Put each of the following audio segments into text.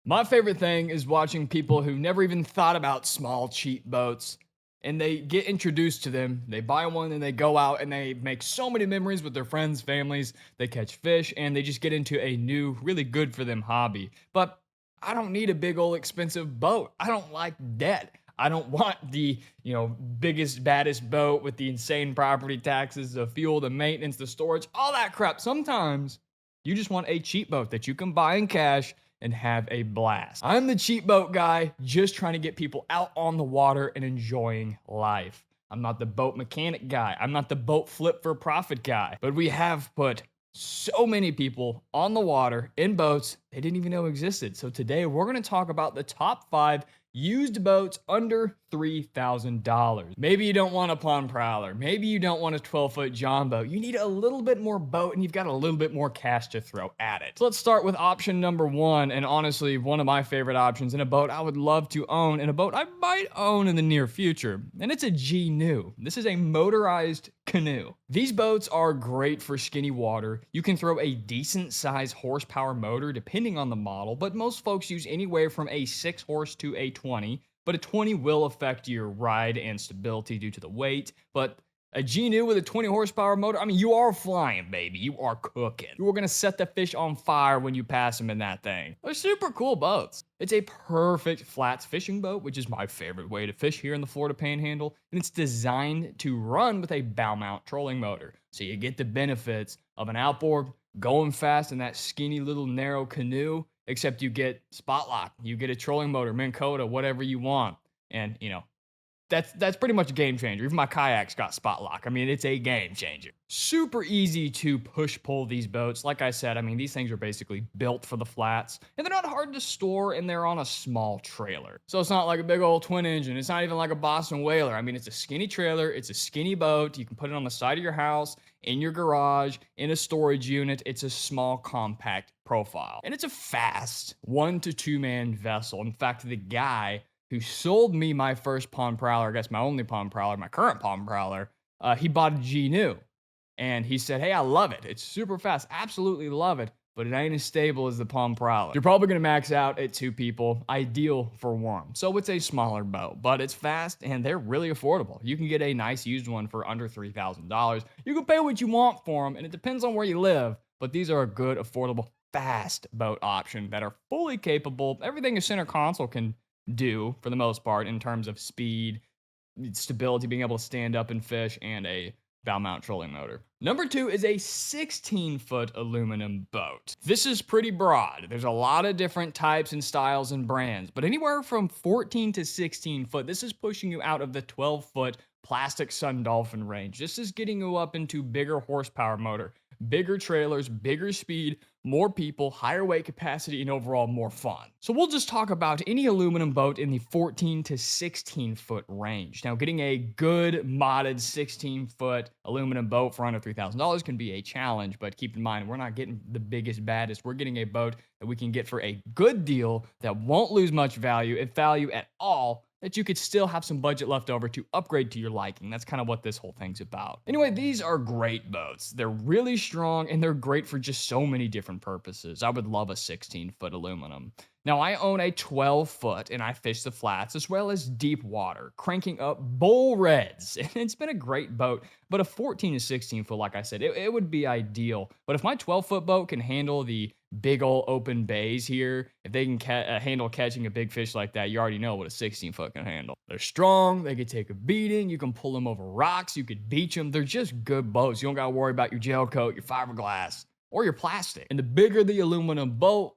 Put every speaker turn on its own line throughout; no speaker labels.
My favorite thing is watching people who never even thought about small, cheap boats and they get introduced to them. They buy one and they go out and they make so many memories with their friends, families. They catch fish and they just get into a new, really good for them hobby. But I don't need a big old expensive boat. I don't like debt. I don't want the, biggest, baddest boat with the insane property taxes, the fuel, the maintenance, the storage, all that crap. Sometimes you just want a cheap boat that you can buy in cash and have a blast. I'm the cheap boat guy, just trying to get people out on the water and enjoying life. I'm not the boat mechanic guy. I'm not the boat flip for profit guy. But we have put so many people on the water in boats they didn't even know existed. So today we're going to talk about the top 5 used boats under $3,000. Maybe you don't want a pond prowler. Maybe you don't want a 12-foot John boat. You need a little bit more boat and you've got a little bit more cash to throw at it. So let's start with option number 1, and honestly, one of my favorite options in a boat I would love to own, and a boat I might own in the near future, and it's a Gnew. This is a motorized canoe. These boats are great for skinny water. You can throw a decent size horsepower motor depending on the model, but most folks use anywhere from a 6 horse to a 20, but a 20 will affect your ride and stability due to the weight. But a Gnew with a 20 horsepower motor, I mean, you are flying, baby. You are cooking. You are going to set the fish on fire when you pass them in that thing. They're super cool boats. It's a perfect flats fishing boat, which is my favorite way to fish here in the Florida Panhandle, and it's designed to run with a bow mount trolling motor. So you get the benefits of an outboard going fast in that skinny little narrow canoe, except you get spot lock, you get a trolling motor, Minn Kota, whatever you want. And, that's pretty much a game changer. Even my kayak's got spot lock. I mean, it's a game changer. Super easy to push pull these boats. Like I said, I mean, these things are basically built for the flats, and they're not hard to store, and they're on a small trailer. So it's not like a big old twin engine. It's not even like a Boston Whaler. I mean, it's a skinny trailer. It's a skinny boat. You can put it on the side of your house, in your garage, in a storage unit. It's a small, compact profile. And it's a fast 1 to 2 man vessel. In fact, the guy who sold me my first pond prowler, I guess my only pond prowler, my current pond prowler, he bought a Gnew. And he said, hey, I love it. It's super fast. Absolutely love it. But it ain't as stable as the pond prowler. You're probably going to max out at 2 people, ideal for 1. So it's a smaller boat, but it's fast and they're really affordable. You can get a nice used one for under $3,000. You can pay what you want for them, and it depends on where you live. But these are a good, affordable, fast boat option that are fully capable. Everything a center console can do for the most part in terms of speed, stability, being able to stand up and fish, and a bow mount trolling motor. Number 2 is a 16-foot aluminum boat. This is pretty broad. There's a lot of different types and styles and brands, but anywhere from 14 to 16 foot, this is pushing you out of the 12-foot plastic Sun Dolphin range. This is getting you up into bigger horsepower motor, bigger trailers, bigger speed, more people, higher weight capacity, and overall more fun. So we'll just talk about any aluminum boat in the 14 to 16 foot range. Now, getting a good modded 16 foot aluminum boat for under $3,000 can be a challenge, but keep in mind, we're not getting the biggest, baddest. We're getting a boat that we can get for a good deal that won't lose much value, if value at all, that you could still have some budget left over to upgrade to your liking. That's kind of what this whole thing's about. Anyway, these are great boats. They're really strong and they're great for just so many different purposes. I would love a 16-foot aluminum. Now, I own a 12-foot and I fish the flats as well as deep water, cranking up bull reds. And it's been a great boat, but a 14 to 16 foot, like I said, it would be ideal. But if my 12-foot boat can handle the big old open bays here, if they can handle catching a big fish like that, you already know what a 16-foot can handle. They're strong, they could take a beating, you can pull them over rocks, you could beach them. They're just good boats. You don't gotta worry about your gel coat, your fiberglass, or your plastic. And the bigger the aluminum boat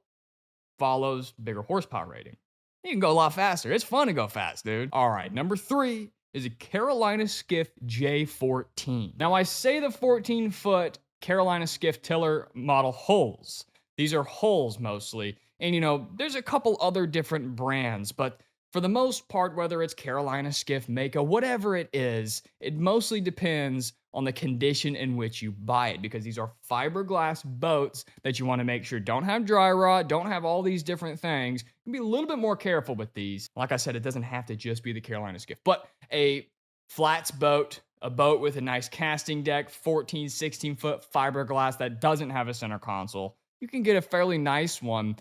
follows, bigger horsepower rating. You can go a lot faster. It's fun to go fast, dude. All right, number 3 is a Carolina Skiff J14. Now, I say the 14-foot Carolina Skiff tiller model hulls. These are hulls mostly. And, there's a couple other different brands, but for the most part, whether it's Carolina Skiff, Mako, whatever it is, it mostly depends on the condition in which you buy it, because these are fiberglass boats that you want to make sure don't have dry rot, don't have all these different things. You can be a little bit more careful with these. Like I said, it doesn't have to just be the Carolina Skiff, but a flats boat, a boat with a nice casting deck, 14, 16-foot fiberglass that doesn't have a center console, you can get a fairly nice one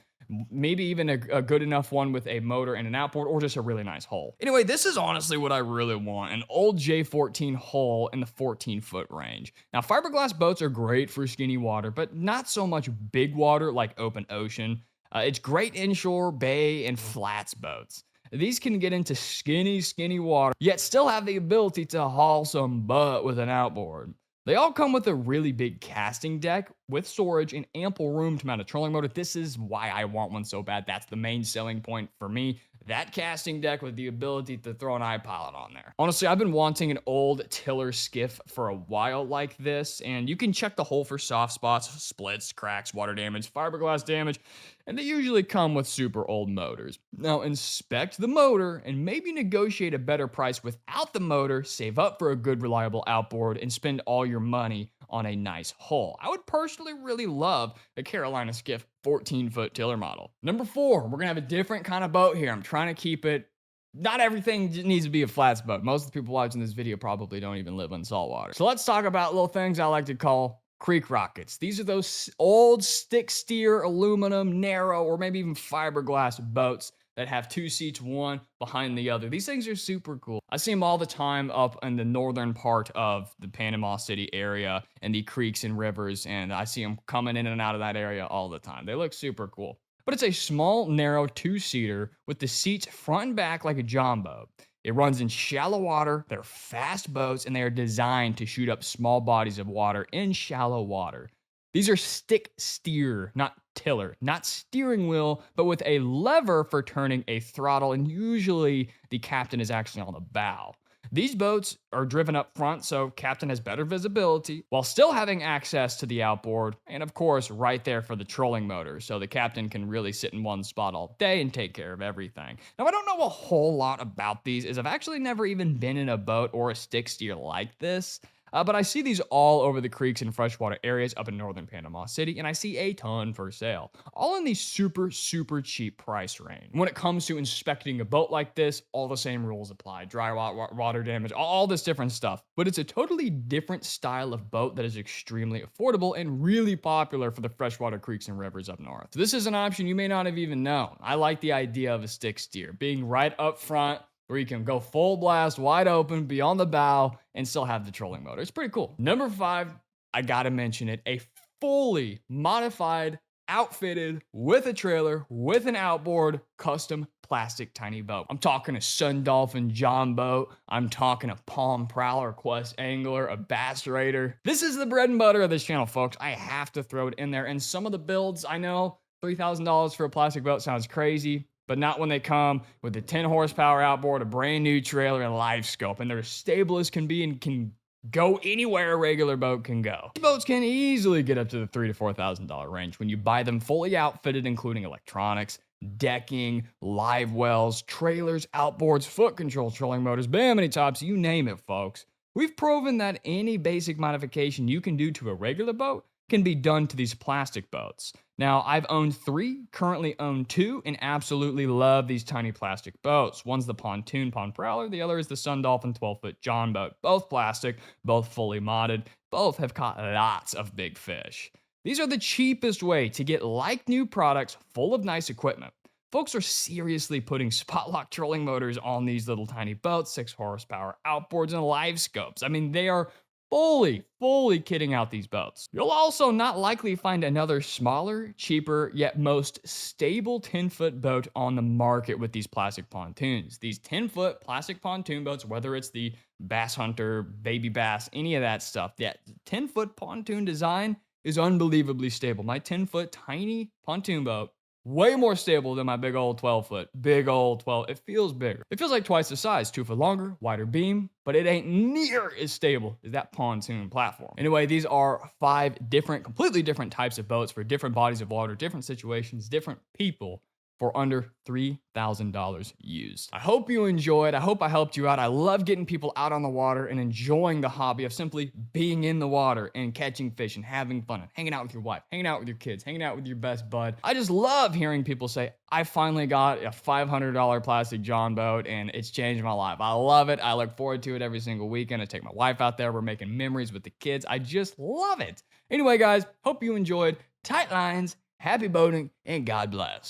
maybe even a good enough one with a motor and an outboard, or just a really nice hull. Anyway, this is honestly what I really want, an old J14 hull in the 14-foot range. Now, fiberglass boats are great for skinny water, but not so much big water like open ocean. It's great inshore, bay, and flats boats. These can get into skinny water, yet still have the ability to haul some butt with an outboard. They all come with a really big casting deck with storage and ample room to mount a trolling motor. This is why I want one so bad. That's the main selling point for me. That casting deck with the ability to throw an iPilot on there. Honestly, I've been wanting an old tiller skiff for a while like this, and you can check the hull for soft spots, splits, cracks, water damage, fiberglass damage, and they usually come with super old motors. Now, inspect the motor and maybe negotiate a better price without the motor, save up for a good reliable outboard, and spend all your money on a nice hull. I would personally really love a Carolina Skiff 14-foot tiller model. Number 4, we're gonna have a different kind of boat here. I'm trying to keep it, not everything needs to be a flats boat. Most of the people watching this video probably don't even live in saltwater. So let's talk about little things I like to call creek rockets. These are those old stick steer, aluminum, narrow, or maybe even fiberglass boats that have 2 seats, one behind the other. These things are super cool. I see them all the time up in the northern part of the Panama City area and the creeks and rivers, and I see them coming in and out of that area all the time. They look super cool. But it's a small, narrow 2-seater with the seats front and back like a john boat. It runs in shallow water, they're fast boats, and they are designed to shoot up small bodies of water in shallow water. These are stick steer, not tiller, not steering wheel, but with a lever for turning a throttle, and usually the captain is actually on the bow. These boats are driven up front, so captain has better visibility, while still having access to the outboard, and of course, right there for the trolling motor, so the captain can really sit in one spot all day and take care of everything. Now, I don't know a whole lot about these, as I've actually never even been in a boat or a stick steer like this. But I see these all over the creeks and freshwater areas up in northern Panama City, and I see a ton for sale, all in the super cheap price range. When it comes to inspecting a boat like this, all the same rules apply. Dry water damage, all this different stuff. But it's a totally different style of boat that is extremely affordable and really popular for the freshwater creeks and rivers up north. So this is an option you may not have even known. I like the idea of a stick steer, being right up front, where you can go full blast, wide open, be on the bow, and still have the trolling motor. It's pretty cool. Number 5, I gotta mention it, a fully modified, outfitted, with a trailer, with an outboard, custom plastic tiny boat. I'm talking a Sun Dolphin John boat. I'm talking a Palm Prowler Quest Angler, a Bass Raider. This is the bread and butter of this channel, folks. I have to throw it in there. And some of the builds, I know, $3,000 for a plastic boat sounds crazy, but not when they come with a 10 horsepower outboard, a brand new trailer, and live scope, and they're as stable as can be and can go anywhere a regular boat can go. These boats can easily get up to the $3,000 to $4,000 range when you buy them fully outfitted, including electronics, decking, live wells, trailers, outboards, foot control, trolling motors, bimini tops, you name it, folks. We've proven that any basic modification you can do to a regular boat can be done to these plastic boats. Now, I've owned 3, currently own 2, and absolutely love these tiny plastic boats. One's the Pontoon Palm Prowler, the other is the Sun Dolphin 12-foot John boat. Both plastic, both fully modded, both have caught lots of big fish. These are the cheapest way to get like-new products full of nice equipment. Folks are seriously putting spot lock trolling motors on these little tiny boats, 6 horsepower outboards, and live scopes. I mean, they are fully kitting out these boats. You'll also not likely find another smaller, cheaper, yet most stable 10-foot boat on the market with these plastic pontoons. These 10-foot plastic pontoon boats, whether it's the Bass Hunter, Baby Bass, any of that stuff, that 10-foot pontoon design is unbelievably stable. My 10-foot tiny pontoon boat, way more stable than my big old 12-foot. Big old 12. It feels bigger. It feels like twice the size. 2 foot longer, wider beam, but it ain't near as stable as that pontoon platform. Anyway, these are 5 completely different types of boats for different bodies of water, different situations, different people, for under $3,000 used. I hope you enjoyed. I hope I helped you out. I love getting people out on the water and enjoying the hobby of simply being in the water and catching fish and having fun and hanging out with your wife, hanging out with your kids, hanging out with your best bud. I just love hearing people say, I finally got a $500 plastic John boat and it's changed my life. I love it. I look forward to it every single weekend. I take my wife out there. We're making memories with the kids. I just love it. Anyway, guys, hope you enjoyed. Tight lines, happy boating, and God bless.